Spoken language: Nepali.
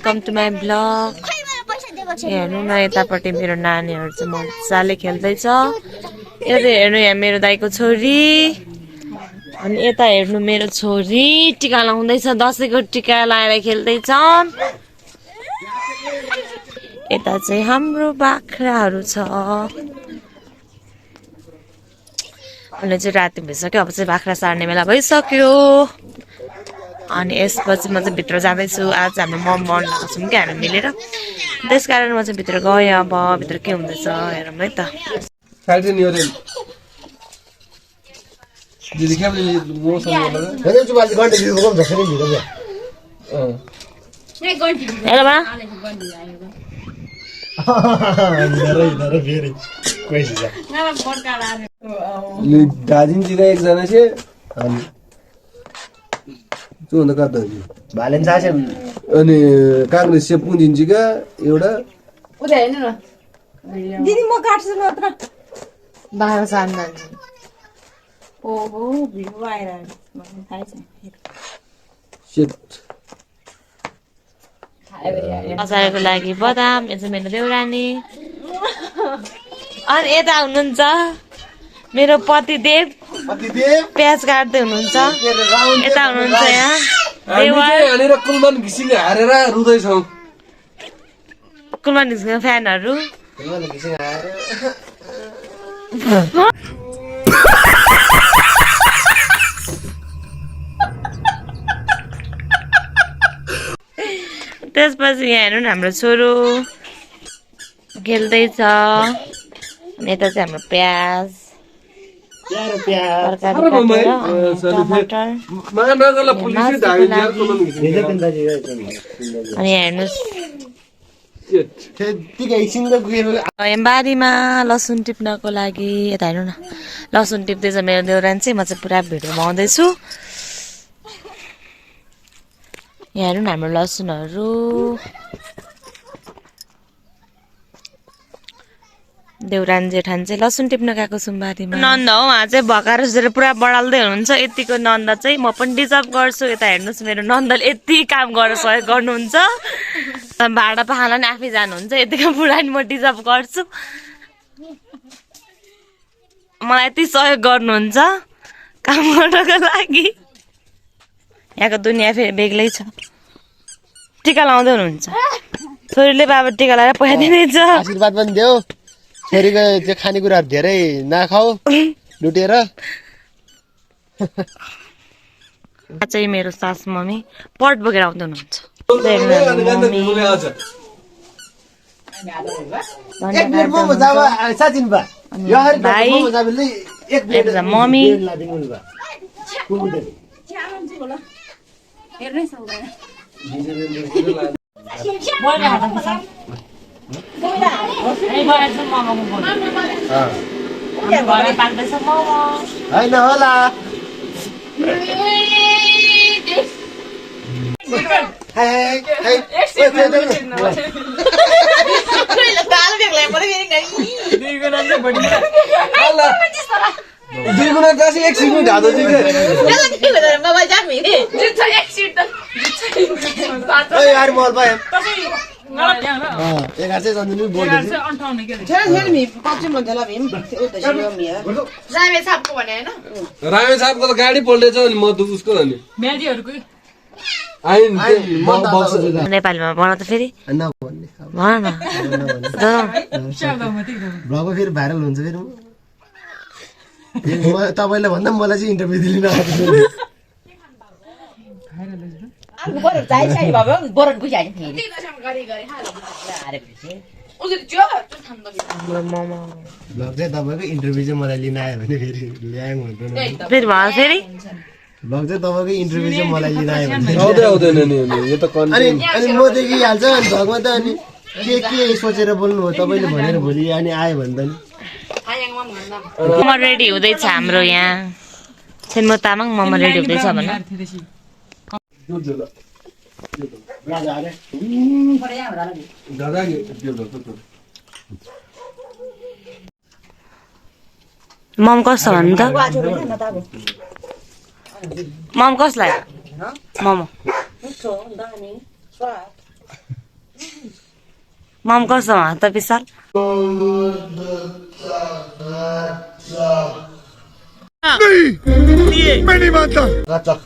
Welcome to my blog. हेर्नु न यतापट्टि मेरो नानीहरू चाहिँ मजाले खेल्दैछ। यता हेर्नु यहाँ मेरो दाइको छोरी, अनि यता हेर्नु मेरो छोरी टिका लाउँदैछ, दसैँको टिका लाएर खेल्दैछन्। यता चाहिँ हाम्रो बाख्राहरू छ। अहिले चाहिँ राति भइसक्यो, अब चाहिँ बाख्रा सार्ने बेला भइसक्यो। अनि यसपछि म चाहिँ भित्र जाँदैछु। आज हाम्रो मम बनाएको छौँ क्या हामी मिलेर, त्यस कारण म चाहिँ भित्र गएँ। अब भित्र के हुँदैछ हेरौँ है त। दार्जिलिङतिर एकजना चाहिँ अनि काङ्ग्रेस चाहिँ पुँजिन्जीका एउटा दिदी म काट्छु मात्र बाह्र साल जान्छु। ओहो भिउ आइरहेको थाहै छ। अचारको लागि बदाम, यो चाहिँ मेरो देउरानी। अनि यता हुनुहुन्छ मेरो पतिदेव, प्याज काट्दै हुनुहुन्छ। यता हुनुहुन्छ यहाँ हानेर कुलमान घिसिङ हारेर रुँदैछौँ। कुलमान घिसिङ फ्यानहरू। त्यसपछि यहाँ हेर्नु न हाम्रो छोरो खेल्दैछ। यता चाहिँ हाम्रो प्याज अनि हेर्नुहोस् बारीमा लसुन टिप्नको लागि। यता हेर्नु न लसुन टिप्दैछ मेरो देउरानी चाहिँ, म चाहिँ पुरा भिडियो बनाउँदैछु। यहाँ हेर्नु न हाम्रो लसुनहरू। देउरानी जेठान चाहिँ लसुन टिप्न गएको छु बारीमा। नन्द हो उहाँ चाहिँ भकार जसरी पुरा बढाल्दै हुनुहुन्छ। यतिको नन्द चाहिँ म पनि डिजर्भ गर्छु। यता हेर्नुहोस् मेरो नन्दले यति काम गरेर सहयोग गर्नुहुन्छ। भाडा पाखाला नि आफै जानुहुन्छ, यतिको बुढा नि म डिजर्भ गर्छु। मलाई यति सहयोग गर्नुहुन्छ काम गर्नको लागि। यहाँको दुनियाँ फेरि बेग्लै छ। टिका लाउँदै हुनुहुन्छ, छोरीले बाबा टिका लगाएर पैसा दिँदैछ। आशीर्वाद पनि देऊ, छोरीको त्यो खानेकुराहरू धेरै नखाऊ लुटेर। चाहिँ मेरो सास मम्मी पट बोकेर आउँदै हुनुहुन्छ। मम्मी होइन होला दुई गुणा गासी एक सिट ढाँदो चाहिँ यार मल पाएँ रामेछापको त गाडी पल्टेछ नि म त उसको नेपालीमा भन त फेरि भन न। ब्लगमा फेरि भाइरल हुन्छ फेरि तपाईँलाई भन्दा मलाई चाहिँ इन्टरभ्यू दिनु ब्लग चाहिँ तपाईँको इन्टरभ्यू चाहिँ मलाई लिन आयो भने फेरि ल्याएँ फेरि भन फेरि ब्लग चाहिँ तपाईँको इन्टरभ्यू चाहिँ मलाई लिन आयो भने अनि म देखिहाल्छ अनि भगमा त अनि के सोचेर बोल्नु हो तपाईँले भनेर भोलि अनि आयो भने त नि मोमो रेडी हुँदैछ हाम्रो यहाँ। सेन्मो तामाङ मोमो रेडी हुँदैछ भन। मम कस्तो भन्नु त? मम कसलाई? मोमो मम कस्तो त विशाल गचक